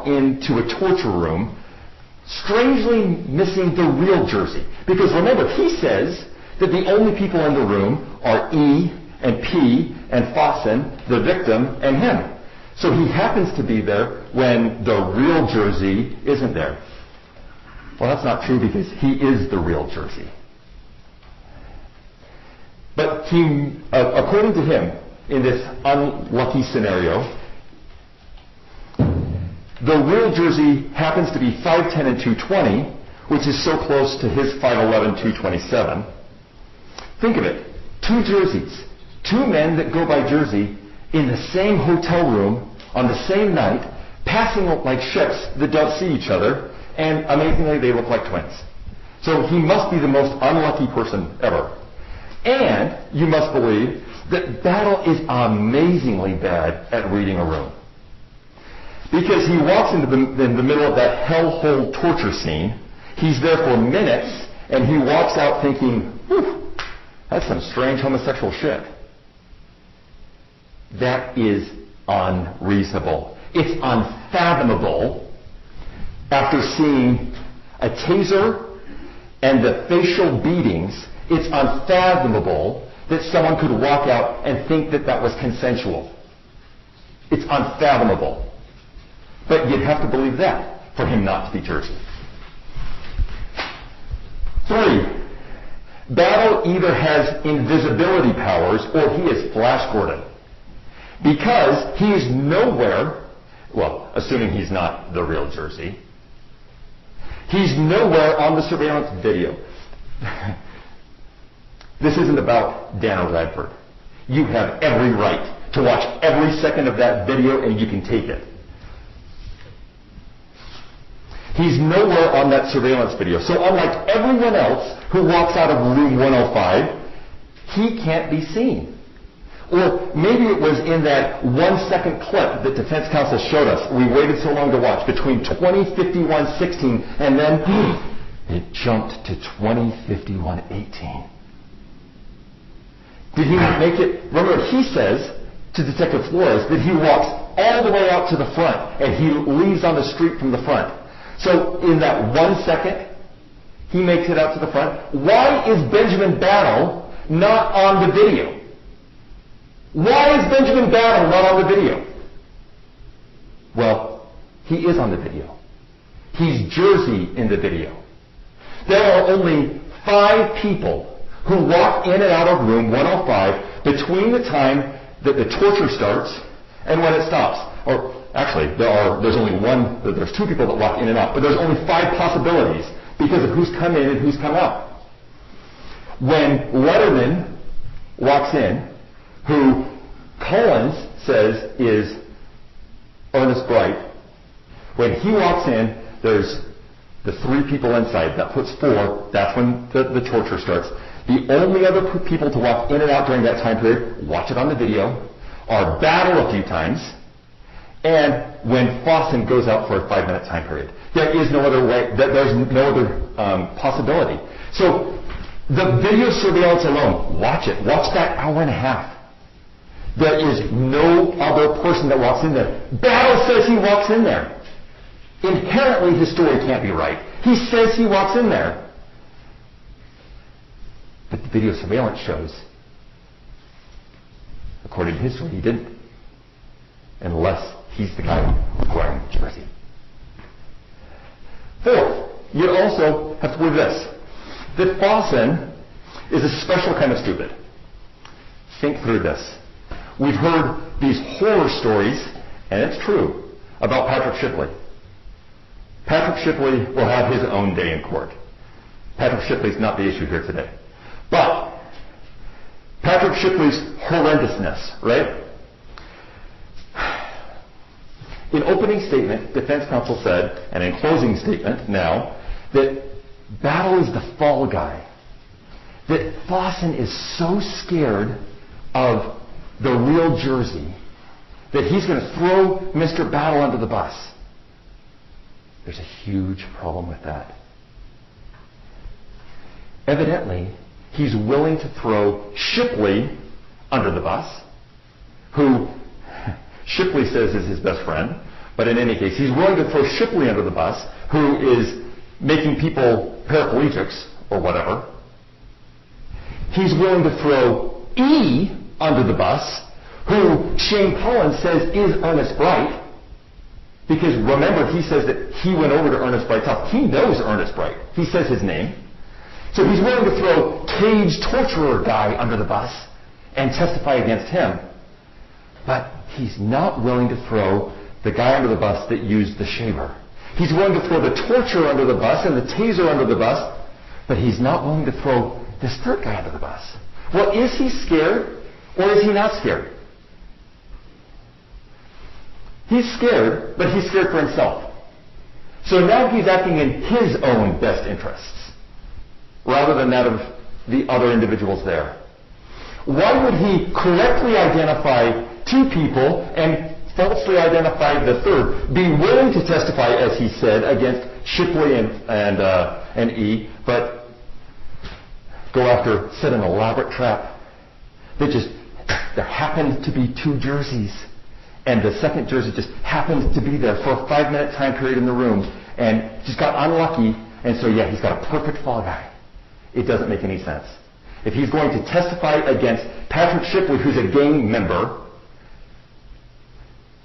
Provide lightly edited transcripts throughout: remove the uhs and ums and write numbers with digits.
walk into a torture room strangely missing the real Jersey. Because remember, he says that the only people in the room are E and P and Fossen, the victim, and him. So he happens to be there when the real Jersey isn't there. Well, that's not true because he is the real Jersey. But he, according to him, in this unlucky scenario, the real Jersey happens to be 5'10 and 220, which is so close to his 5'11, 227. Think of it. Two Jerseys. Two men that go by Jersey in the same hotel room on the same night, passing like ships that don't see each other, and amazingly they look like twins. So he must be the most unlucky person ever. And you must believe that Battle is amazingly bad at reading a room. Because he walks into in the middle of that hellhole torture scene, he's there for minutes, and he walks out thinking, whew, that's some strange homosexual shit. That is unreasonable. It's unfathomable after seeing a taser and the facial beatings. It's unfathomable that someone could walk out and think that that was consensual. It's unfathomable. But you'd have to believe that for him not to be Jersey. 3, Battle either has invisibility powers or he is Flash Gordon. Because he is nowhere, well, assuming he's not the real Jersey, he's nowhere on the surveillance video. This isn't about Dana Radford. You have every right to watch every second of that video and you can take it. He's nowhere on that surveillance video. So unlike everyone else who walks out of room 105, he can't be seen. Or maybe it was in that 1 second clip that defense counsel showed us. We waited so long to watch between 20:51:16 and then it jumped to 20:51:18. Did he make it? Remember, he says to Detective Flores that he walks all the way out to the front and he leaves on the street from the front. So in that 1 second, he makes it out to the front. Why is Benjamin Battle not on the video? Why is Benjamin Battle not on the video? Well, he is on the video. He's Jersey in the video. There are only 5 people who walk in and out of room 105 between the time that the torture starts and when it stops. Or actually, there's only one. There's 2 people that walk in and out, but there's only 5 possibilities because of who's come in and who's come out. When Letterman walks in, who Collins says is Ernest Bright, when he walks in, there's the 3 people inside. That puts 4. That's when the torture starts. The only other people to walk in and out during that time period, watch it on the video, are Battle a few times, and when Fossen goes out for a 5-minute time period. There is no other way. There's no other possibility. So the video surveillance alone, watch it. Watch that hour and a half. There is no other person that walks in there. Battle says he walks in there. Inherently, his story can't be right. He says he walks in there. But the video surveillance shows, according to his story, he didn't. Unless he's the guy wearing Jersey. 4th, you also have to believe this, that Fossen is a special kind of stupid. Think through this. We've heard these horror stories, and it's true, about Patrick Shipley. Patrick Shipley will have his own day in court. Patrick Shipley's not the issue here today. But Patrick Shipley's horrendousness, right? In opening statement, defense counsel said, and in closing statement now, that Battle is the fall guy. That Fossen is so scared of the real Jersey that he's going to throw Mr. Battle under the bus. There's a huge problem with that. Evidently, he's willing to throw Shipley under the bus, who Shipley says is his best friend, But in any case, he's willing to throw Shipley under the bus, who is making people paraplegics or whatever. He's willing to throw E under the bus, who Shane Collins says is Ernest Bright. Because remember, he says that he went over to Ernest Bright's house. He knows Ernest Bright. He says his name. So he's willing to throw cage torturer guy under the bus and testify against him. But he's not willing to throw the guy under the bus that used the shaver. He's willing to throw the torturer under the bus and the taser under the bus, but he's not willing to throw this third guy under the bus. Well, is he scared or is he not scared? He's scared, but he's scared for himself. So now he's acting in his own best interests rather than that of the other individuals there. Why would he correctly identify two people and falsely identify the third? Be willing to testify, as he said, against Shipley and E, but go after, set an elaborate trap that just, there happened to be two jerseys. And the second jersey just happened to be there for a 5-minute time period in the room and just got unlucky. And so, yeah, he's got a perfect fall guy. It doesn't make any sense. If he's going to testify against Patrick Shipley, who's a gang member,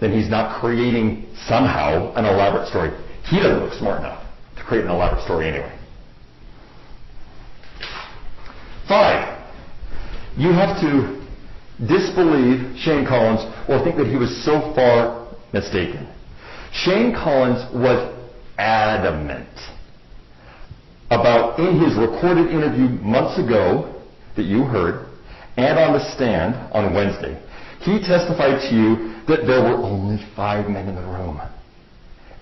then he's not creating somehow an elaborate story. He doesn't look smart enough to create an elaborate story anyway. 5, you have to disbelieve Shane Collins or think that he was so far mistaken. Shane Collins was adamant about, in his recorded interview months ago that you heard and on the stand on Wednesday, he testified to you that there were only 5 men in the room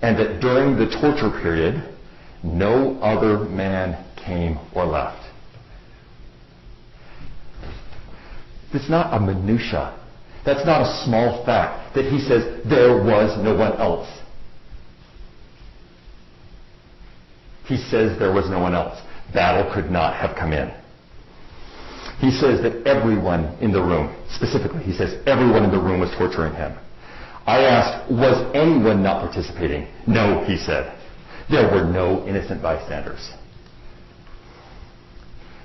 and that during the torture period no other man came or left. It's not a minutia. That's not a small fact that he says there was no one else. He says there was no one else. Battle could not have come in. He says that everyone in the room, specifically, he says everyone in the room was torturing him. I asked, was anyone not participating? No, he said. There were no innocent bystanders.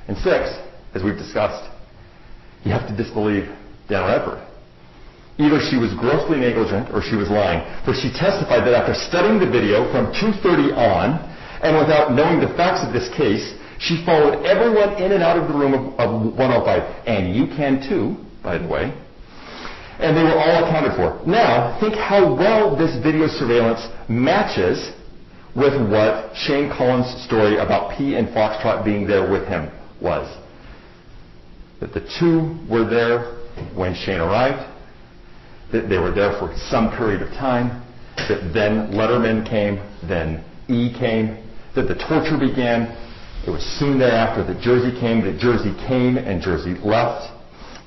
And 6, as we've discussed, you have to disbelieve Dana Redford. Either she was grossly negligent or she was lying, for she testified that after studying the video from 2:30 on, and without knowing the facts of this case, she followed everyone in and out of the room of 105, and you can too, by the way, and they were all accounted for. Now, think how well this video surveillance matches with what Shane Collins' story about P and Foxtrot being there with him was. That the two were there when Shane arrived, that they were there for some period of time, that then Letterman came, then E came, that the torture began. It was soon thereafter that Jersey came and Jersey left,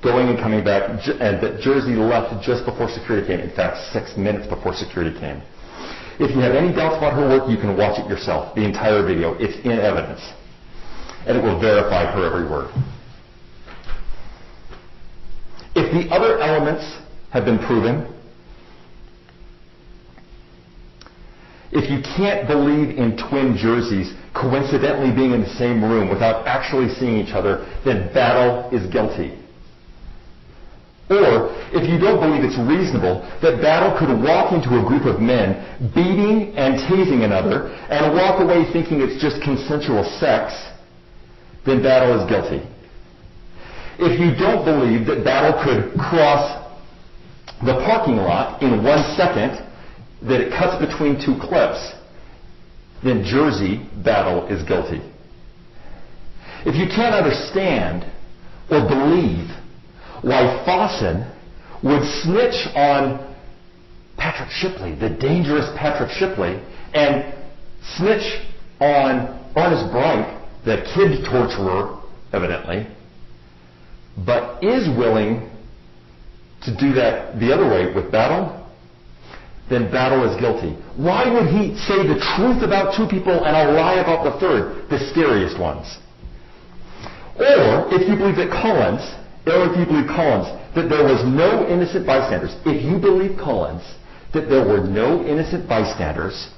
going and coming back, and that Jersey left just before security came, in fact 6 minutes before security came. If you have any doubts about her work, you can watch it yourself, the entire video. It's in evidence, and it will verify her every word. If the other elements have been proven, if you can't believe in twin jerseys coincidentally being in the same room without actually seeing each other, then Battle is guilty. Or if you don't believe it's reasonable that Battle could walk into a group of men beating and tasing another and walk away thinking it's just consensual sex, then Battle is guilty. If you don't believe that Battle could cross the parking lot in 1 second, that it cuts between two clips, then Jersey, Battle is guilty. If you can't understand or believe why Fossen would snitch on Patrick Shipley, the dangerous Patrick Shipley, and snitch on Ernest Bright, the kid torturer, evidently, but is willing to do that the other way with Battle, then Battle is guilty. Why would he say the truth about two people and a lie about the third, the scariest ones? Or if you believe that that there was no innocent bystanders, if you believe Collins, that there were no innocent bystanders,